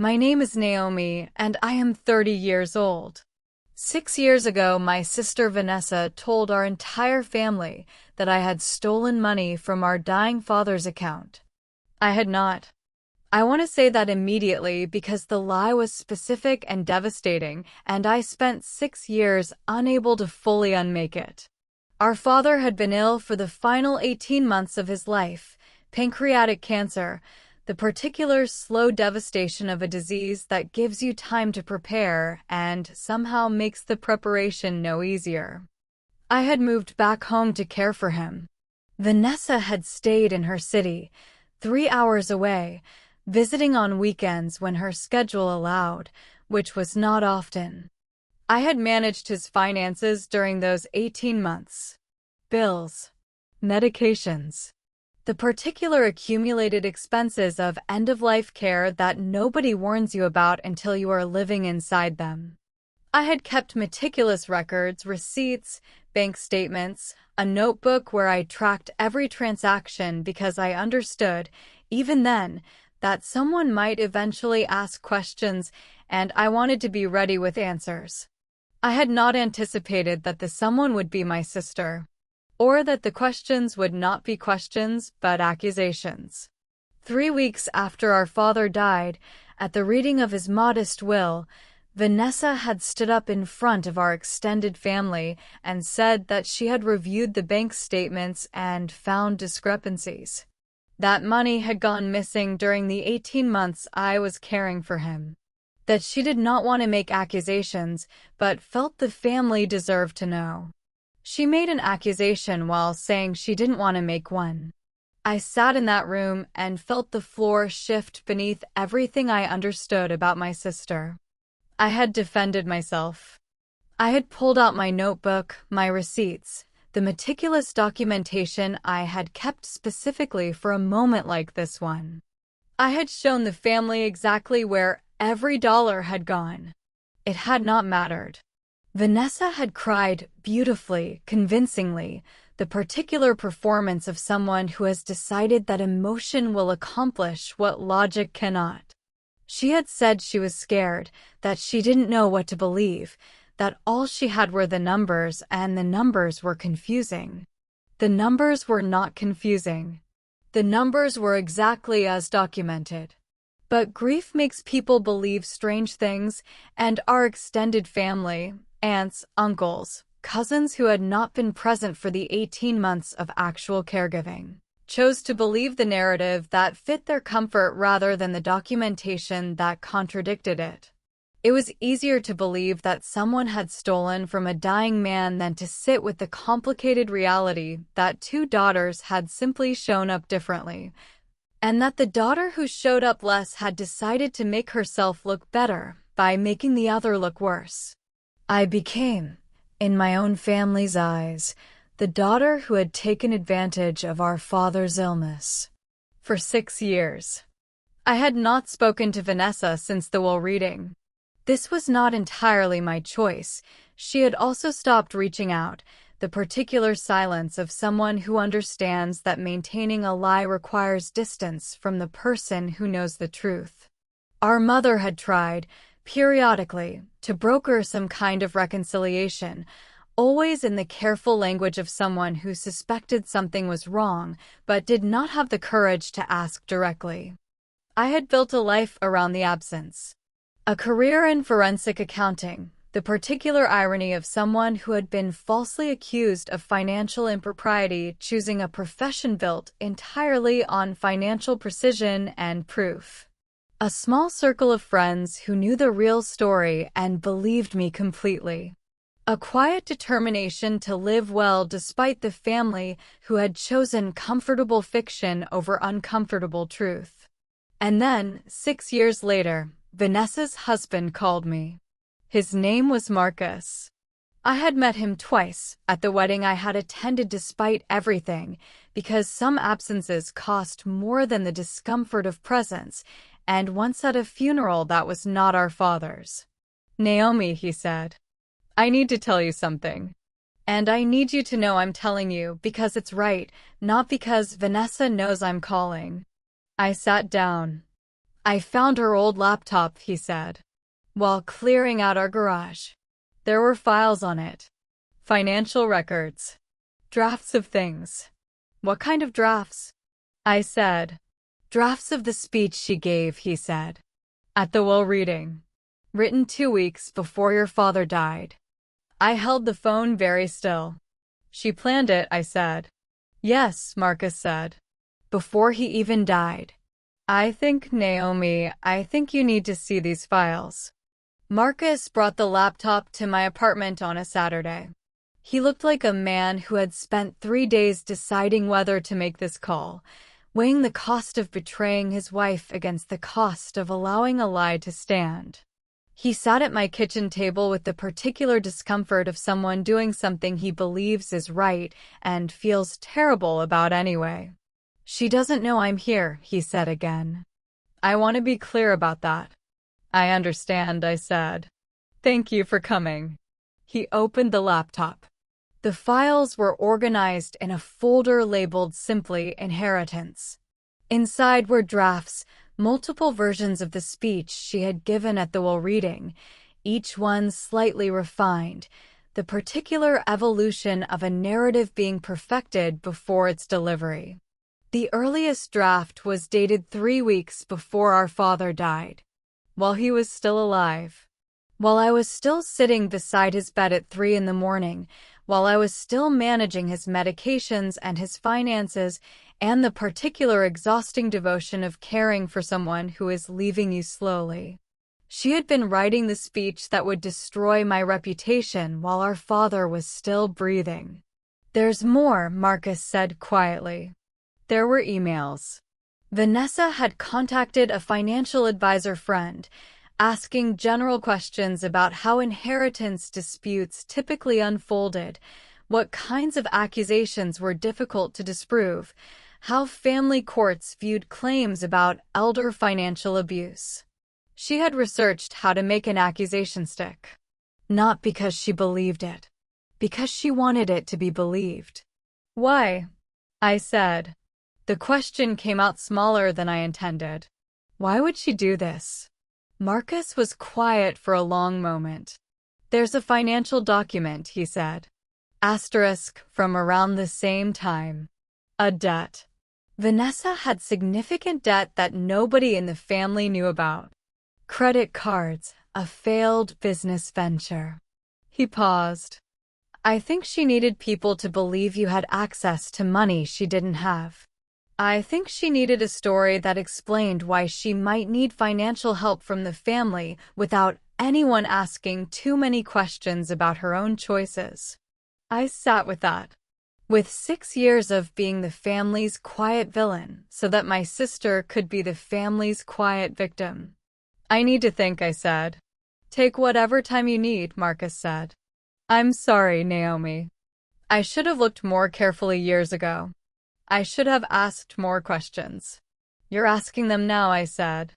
My name is Naomi, and I am 30 years old. 6 years ago, my sister Vanessa told our entire family that I had stolen money from our dying father's account. I had not. I want to say that immediately because the lie was specific and devastating, and I spent 6 years unable to fully unmake it. Our father had been ill for the final 18 months of his life, pancreatic cancer, the particular slow devastation of a disease that gives you time to prepare and somehow makes the preparation no easier. I had moved back home to care for him. Vanessa had stayed in her city, 3 hours away, visiting on weekends when her schedule allowed, which was not often. I had managed his finances during those 18 months. Bills, medications, the particular accumulated expenses of end-of-life care that nobody warns you about until you are living inside them. I had kept meticulous records, receipts, bank statements, a notebook where I tracked every transaction because I understood, even then, that someone might eventually ask questions, and I wanted to be ready with answers. I had not anticipated that the someone would be my sister, or that the questions would not be questions but accusations. 3 weeks after our father died, at the reading of his modest will, Vanessa had stood up in front of our extended family and said that she had reviewed the bank statements and found discrepancies. That money had gone missing during the 18 months I was caring for him. That she did not want to make accusations, but felt the family deserved to know. She made an accusation while saying she didn't want to make one. I sat in that room and felt the floor shift beneath everything I understood about my sister. I had defended myself. I had pulled out my notebook, my receipts, the meticulous documentation I had kept specifically for a moment like this one. I had shown the family exactly where every dollar had gone. It had not mattered. Vanessa had cried beautifully, convincingly, the particular performance of someone who has decided that emotion will accomplish what logic cannot. She had said she was scared, that she didn't know what to believe, that all she had were the numbers, and the numbers were confusing. The numbers were not confusing. The numbers were exactly as documented. But grief makes people believe strange things, and our extended family, aunts, uncles, cousins who had not been present for the 18 months of actual caregiving, chose to believe the narrative that fit their comfort rather than the documentation that contradicted it. It was easier to believe that someone had stolen from a dying man than to sit with the complicated reality that two daughters had simply shown up differently, and that the daughter who showed up less had decided to make herself look better by making the other look worse. I became, in my own family's eyes, the daughter who had taken advantage of our father's illness. For 6 years. I had not spoken to Vanessa since the will reading. This was not entirely my choice. She had also stopped reaching out, the particular silence of someone who understands that maintaining a lie requires distance from the person who knows the truth. Our mother had tried, periodically, to broker some kind of reconciliation, always in the careful language of someone who suspected something was wrong but did not have the courage to ask directly. I had built a life around the absence. A career in forensic accounting, the particular irony of someone who had been falsely accused of financial impropriety choosing a profession built entirely on financial precision and proof. A small circle of friends who knew the real story and believed me completely. A quiet determination to live well despite the family who had chosen comfortable fiction over uncomfortable truth. And then, 6 years later, Vanessa's husband called me. His name was Marcus. I had met him twice at the wedding I had attended despite everything, because some absences cost more than the discomfort of presence, and once at a funeral that was not our father's. "Naomi," he said, "I need to tell you something. And I need you to know I'm telling you because it's right, not because Vanessa knows I'm calling." I sat down. I found her old laptop, he said, while clearing out our garage. There were files on it. Financial records. Drafts of things. What kind of drafts? I said. Drafts of the speech she gave, he said. At the will reading. Written 2 weeks before your father died. I held the phone very still. She planned it, I said. Yes, Marcus said. Before he even died. I think, Naomi, I think you need to see these files. Marcus brought the laptop to my apartment on a Saturday. He looked like a man who had spent 3 days deciding whether to make this call, weighing the cost of betraying his wife against the cost of allowing a lie to stand. He sat at my kitchen table with the particular discomfort of someone doing something he believes is right and feels terrible about anyway. She doesn't know I'm here, he said again. I want to be clear about that. I understand, I said. Thank you for coming. He opened the laptop. The files were organized in a folder labeled simply Inheritance. Inside were drafts, multiple versions of the speech she had given at the will reading, each one slightly refined, the particular evolution of a narrative being perfected before its delivery. The earliest draft was dated 3 weeks before our father died, while he was still alive. While I was still sitting beside his bed at 3 in the morning, while I was still managing his medications and his finances and the particular exhausting devotion of caring for someone who is leaving you slowly. She had been writing the speech that would destroy my reputation while our father was still breathing. There's more, Marcus said quietly. There were emails. Vanessa had contacted a financial advisor friend, asking general questions about how inheritance disputes typically unfolded, what kinds of accusations were difficult to disprove, how family courts viewed claims about elder financial abuse. She had researched how to make an accusation stick. Not because she believed it. Because she wanted it to be believed. Why? I said. The question came out smaller than I intended. Why would she do this? Marcus was quiet for a long moment. There's a financial document, he said. Asterisk from around the same time. A debt. Vanessa had significant debt that nobody in the family knew about. Credit cards, a failed business venture. He paused. I think she needed people to believe you had access to money she didn't have. I think she needed a story that explained why she might need financial help from the family without anyone asking too many questions about her own choices. I sat with that. With 6 years of being the family's quiet villain, so that my sister could be the family's quiet victim. I need to think, I said. Take whatever time you need, Marcus said. I'm sorry, Naomi. I should have looked more carefully years ago. I should have asked more questions. You're asking them now, I said.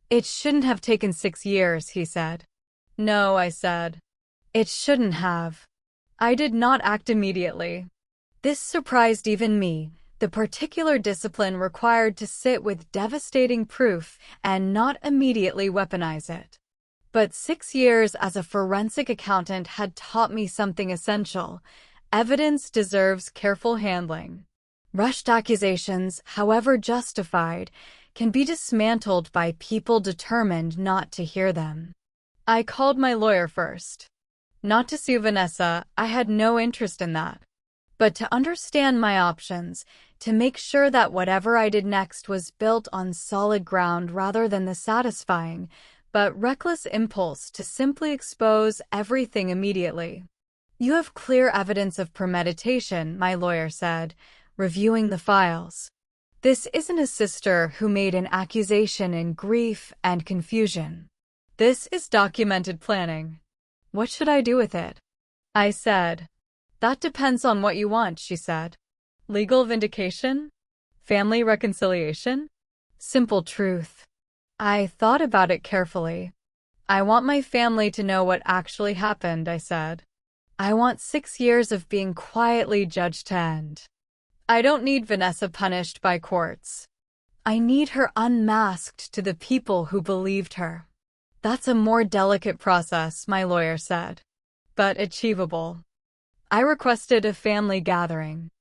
It shouldn't have taken 6 years, he said. No, I said. It shouldn't have. I did not act immediately. This surprised even me, the particular discipline required to sit with devastating proof and not immediately weaponize it. But 6 years as a forensic accountant had taught me something essential. Evidence deserves careful handling. Rushed accusations, however justified, can be dismantled by people determined not to hear them. I called my lawyer first. Not to sue Vanessa, I had no interest in that. But to understand my options, to make sure that whatever I did next was built on solid ground rather than the satisfying, but reckless impulse to simply expose everything immediately. You have clear evidence of premeditation, my lawyer said, reviewing the files. This isn't a sister who made an accusation in grief and confusion. This is documented planning. What should I do with it? I said. That depends on what you want, she said. Legal vindication? Family reconciliation? Simple truth. I thought about it carefully. I want my family to know what actually happened, I said. I want 6 years of being quietly judged to end. I don't need Vanessa punished by courts. I need her unmasked to the people who believed her. That's a more delicate process, my lawyer said, but achievable. I requested a family gathering.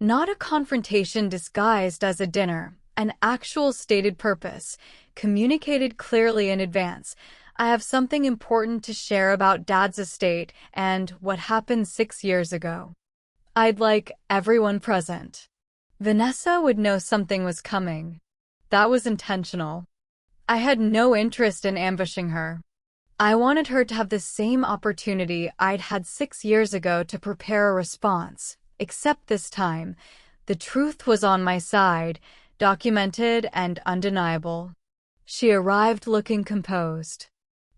Not a confrontation disguised as a dinner, an actual stated purpose, communicated clearly in advance. I have something important to share about Dad's estate and what happened 6 years ago. I'd like everyone present. Vanessa would know something was coming. That was intentional. I had no interest in ambushing her. I wanted her to have the same opportunity I'd had 6 years ago to prepare a response, except this time, the truth was on my side, documented and undeniable. She arrived looking composed.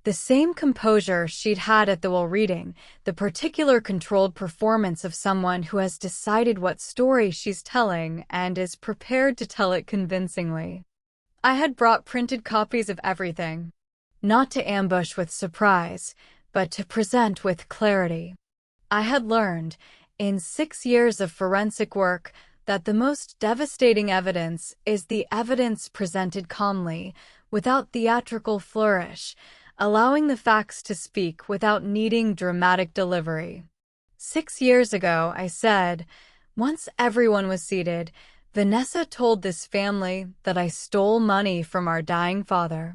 The same composure she'd had at the will reading, the particular controlled performance of someone who has decided what story she's telling and is prepared to tell it convincingly. I had brought printed copies of everything, not to ambush with surprise, but to present with clarity. I had learned, in 6 years of forensic work, that the most devastating evidence is the evidence presented calmly, without theatrical flourish, allowing the facts to speak without needing dramatic delivery. 6 years ago, I said, once everyone was seated, Vanessa told this family that I stole money from our dying father.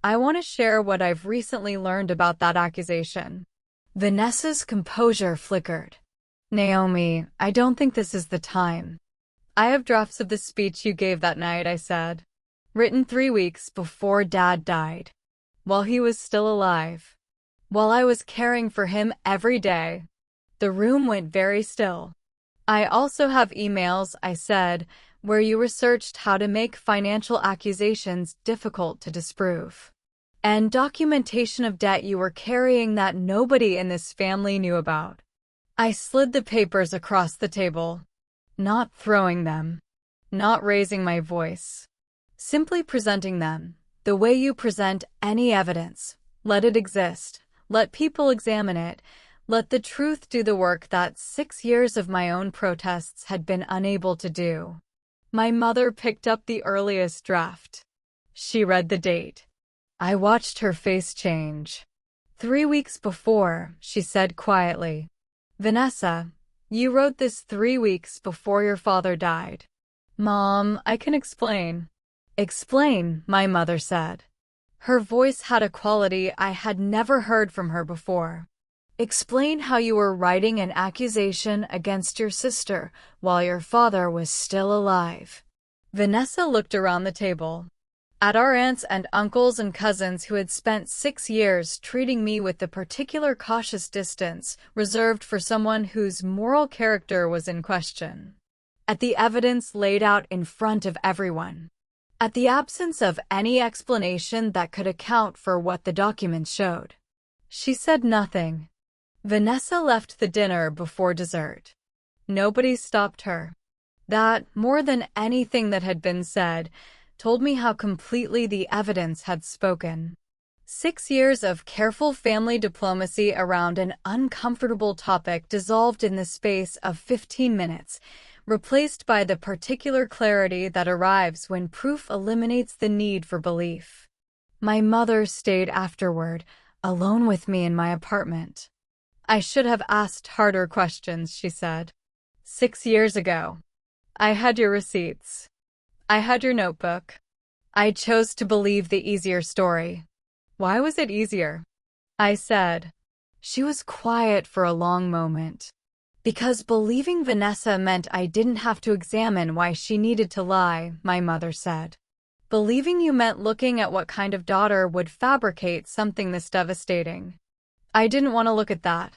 I want to share what I've recently learned about that accusation. Vanessa's composure flickered. Naomi, I don't think this is the time. I have drafts of the speech you gave that night, I said. Written 3 weeks before Dad died. While he was still alive. While I was caring for him every day. The room went very still. I also have emails, I said, where you researched how to make financial accusations difficult to disprove. And documentation of debt you were carrying that nobody in this family knew about. I slid the papers across the table. Not throwing them. Not raising my voice. Simply presenting them. The way you present any evidence. Let it exist. Let people examine it. Let the truth do the work that 6 years of my own protests had been unable to do. My mother picked up the earliest draft. She read the date. I watched her face change. 3 weeks before, she said quietly. Vanessa, you wrote this 3 weeks before your father died. Mom, I can explain. Explain, my mother said. Her voice had a quality I had never heard from her before. Explain how you were writing an accusation against your sister while your father was still alive. Vanessa looked around the table. At our aunts and uncles and cousins who had spent 6 years treating me with the particular cautious distance reserved for someone whose moral character was in question. At the evidence laid out in front of everyone. At the absence of any explanation that could account for what the documents showed. She said nothing. Vanessa left the dinner before dessert. Nobody stopped her. That, more than anything that had been said, told me how completely the evidence had spoken. 6 years of careful family diplomacy around an uncomfortable topic dissolved in the space of 15 minutes, replaced by the particular clarity that arrives when proof eliminates the need for belief. My mother stayed afterward, alone with me in my apartment. I should have asked harder questions, she said. 6 years ago. I had your receipts. I had your notebook. I chose to believe the easier story. Why was it easier? I said. She was quiet for a long moment. Because believing Vanessa meant I didn't have to examine why she needed to lie, my mother said. Believing you meant looking at what kind of daughter would fabricate something this devastating. I didn't want to look at that.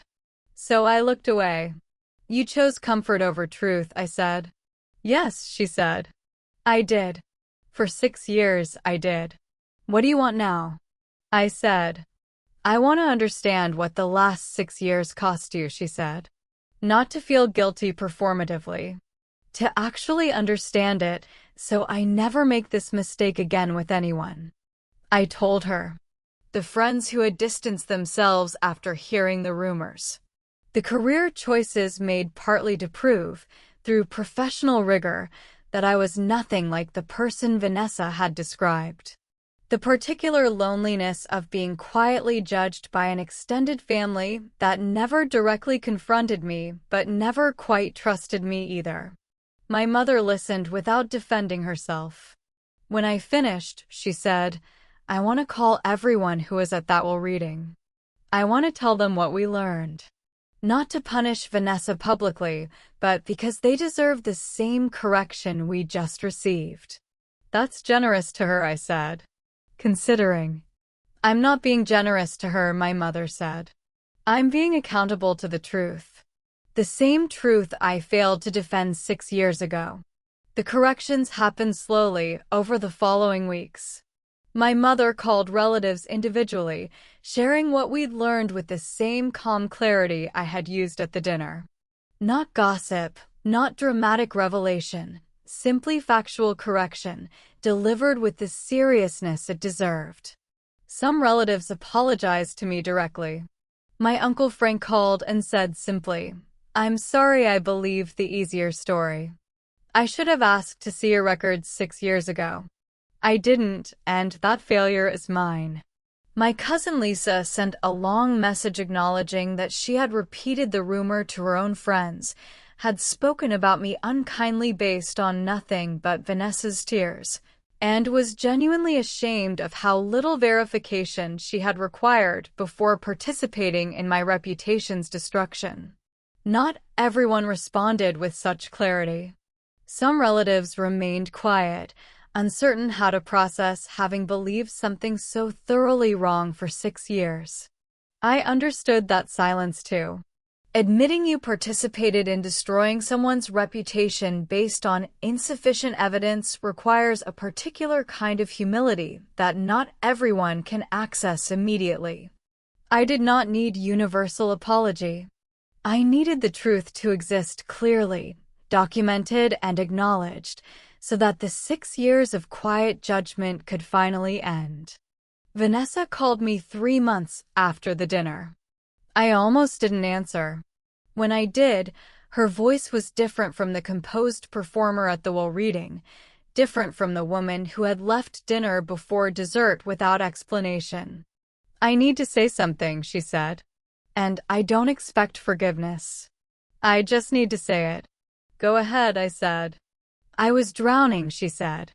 So I looked away. You chose comfort over truth, I said. Yes, she said. I did. For 6 years, I did. What do you want now? I said. I want to understand what the last 6 years cost you, she said. Not to feel guilty performatively. To actually understand it, so I never make this mistake again with anyone. I told her. The friends who had distanced themselves after hearing the rumors. The career choices made partly to prove, through professional rigor, that I was nothing like the person Vanessa had described. The particular loneliness of being quietly judged by an extended family that never directly confronted me but never quite trusted me either. My mother listened without defending herself. When I finished, she said, "I want to call everyone who was at that will reading. I want to tell them what we learned. Not to punish Vanessa publicly, but because they deserve the same correction we just received." "That's generous to her," I said. "Considering." "I'm not being generous to her," my mother said. "I'm being accountable to the truth. The same truth I failed to defend 6 years ago." The corrections happened slowly over the following weeks. My mother called relatives individually, sharing what we'd learned with the same calm clarity I had used at the dinner. Not gossip, not dramatic revelation, simply factual correction, delivered with the seriousness it deserved. Some relatives apologized to me directly. My Uncle Frank called and said simply, "I'm sorry I believed the easier story. I should have asked to see your records 6 years ago. I didn't, and that failure is mine." My cousin Lisa sent a long message acknowledging that she had repeated the rumor to her own friends, had spoken about me unkindly based on nothing but Vanessa's tears, and was genuinely ashamed of how little verification she had required before participating in my reputation's destruction. Not everyone responded with such clarity. Some relatives remained quiet, uncertain how to process having believed something so thoroughly wrong for 6 years. I understood that silence too. Admitting you participated in destroying someone's reputation based on insufficient evidence requires a particular kind of humility that not everyone can access immediately. I did not need universal apology. I needed the truth to exist clearly, documented and acknowledged, so that the 6 years of quiet judgment could finally end. Vanessa called me 3 months after the dinner. I almost didn't answer. When I did, her voice was different from the composed performer at the will reading, different from the woman who had left dinner before dessert without explanation. "I need to say something," she said. "And I don't expect forgiveness. I just need to say it." "Go ahead," I said. "I was drowning," she said.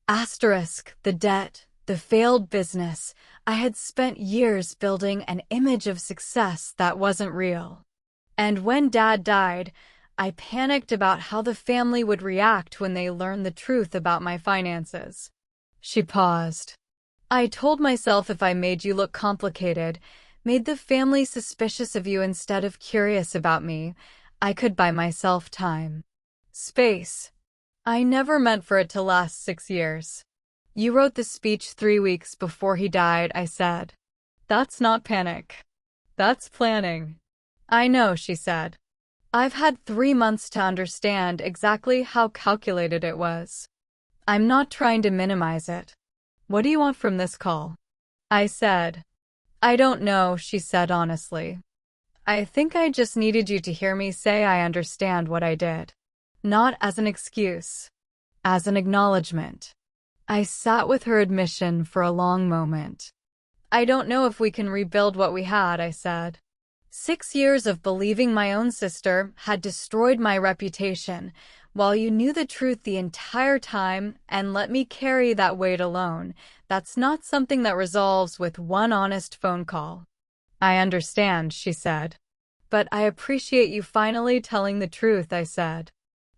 The debt, the failed business. I had spent years building an image of success that wasn't real. And when Dad died, I panicked about how the family would react when they learned the truth about my finances. She paused. "I told myself if I made you look complicated, made the family suspicious of you instead of curious about me, I could buy myself time. Space. I never meant for it to last 6 years. You wrote the speech 3 weeks before he died," I said. "That's not panic. That's planning." "I know," she said. "I've had 3 months to understand exactly how calculated it was. I'm not trying to minimize it. What do you want from this call?" I said. "I don't know," she said honestly. "I think I just needed you to hear me say I understand what I did. Not as an excuse. As an acknowledgement." I sat with her admission for a long moment. "I don't know if we can rebuild what we had," I said. 6 years of believing my own sister had destroyed my reputation, while you knew the truth the entire time and let me carry that weight alone. That's not something that resolves with one honest phone call." "I understand," she said. "But I appreciate you finally telling the truth," I said.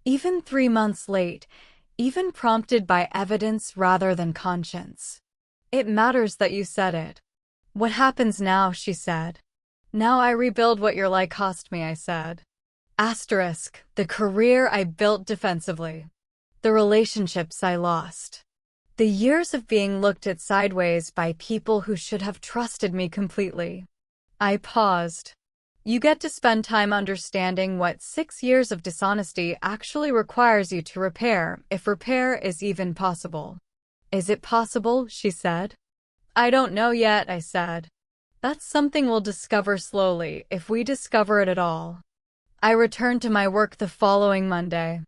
"Even 3 months late, even prompted by evidence rather than conscience. It matters that you said it." "What happens now?" she said. "Now I rebuild what your lie cost me," I said. The career I built defensively. The relationships I lost. The years of being looked at sideways by people who should have trusted me completely. I paused. "You get to spend time understanding what 6 years of dishonesty actually requires you to repair, if repair is even possible." "Is it possible?" she said. "I don't know yet," I said. "That's something we'll discover slowly, if we discover it at all." I returned to my work the following Monday.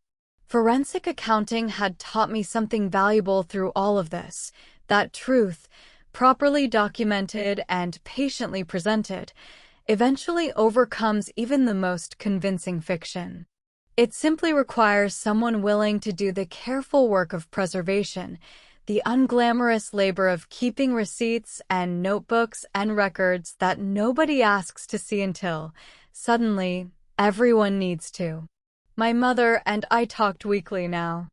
Forensic accounting had taught me something valuable through all of this, that truth, properly documented and patiently presented, eventually overcomes even the most convincing fiction. It simply requires someone willing to do the careful work of preservation, the unglamorous labor of keeping receipts and notebooks and records that nobody asks to see until, suddenly, everyone needs to. My mother and I talked weekly now.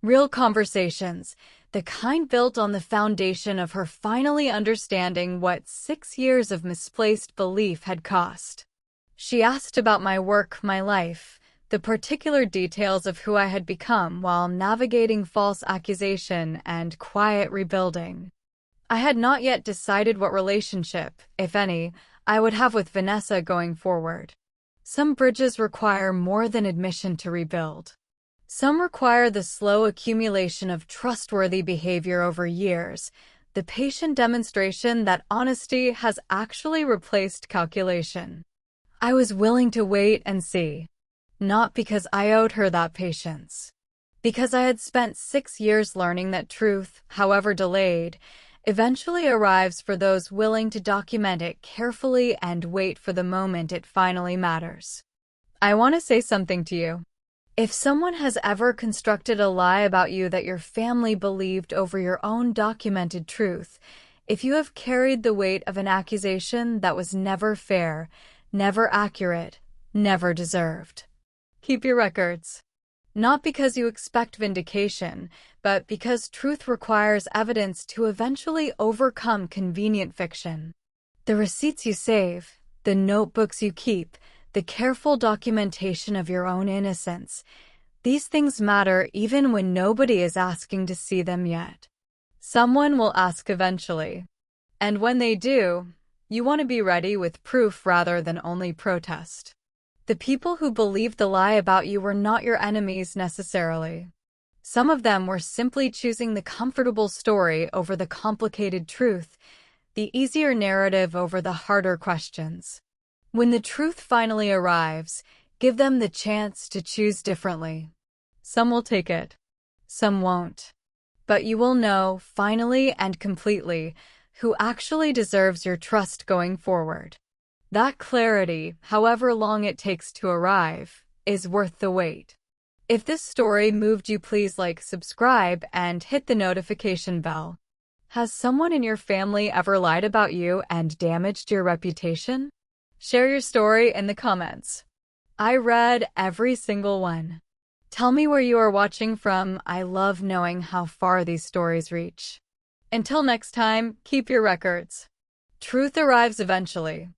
Real conversations, the kind built on the foundation of her finally understanding what 6 years of misplaced belief had cost. She asked about my work, my life, the particular details of who I had become while navigating false accusation and quiet rebuilding. I had not yet decided what relationship, if any, I would have with Vanessa going forward. Some bridges require more than admission to rebuild. Some require the slow accumulation of trustworthy behavior over years, the patient demonstration that honesty has actually replaced calculation. I was willing to wait and see. Not because I owed her that patience. Because I had spent 6 years learning that truth, however delayed, eventually arrives for those willing to document it carefully and wait for the moment it finally matters. I want to say something to you. If someone has ever constructed a lie about you that your family believed over your own documented truth, if you have carried the weight of an accusation that was never fair, never accurate, never deserved, keep your records. Not because you expect vindication, but because truth requires evidence to eventually overcome convenient fiction. The receipts you save, the notebooks you keep, the careful documentation of your own innocence, these things matter even when nobody is asking to see them yet. Someone will ask eventually. And when they do, you want to be ready with proof rather than only protest. The people who believed the lie about you were not your enemies necessarily. Some of them were simply choosing the comfortable story over the complicated truth, the easier narrative over the harder questions. When the truth finally arrives, give them the chance to choose differently. Some will take it, some won't. But you will know, finally and completely, who actually deserves your trust going forward. That clarity, however long it takes to arrive, is worth the wait. If this story moved you, please like, subscribe, and hit the notification bell. Has someone in your family ever lied about you and damaged your reputation? Share your story in the comments. I read every single one. Tell me where you are watching from. I love knowing how far these stories reach. Until next time, keep your records. Truth arrives eventually.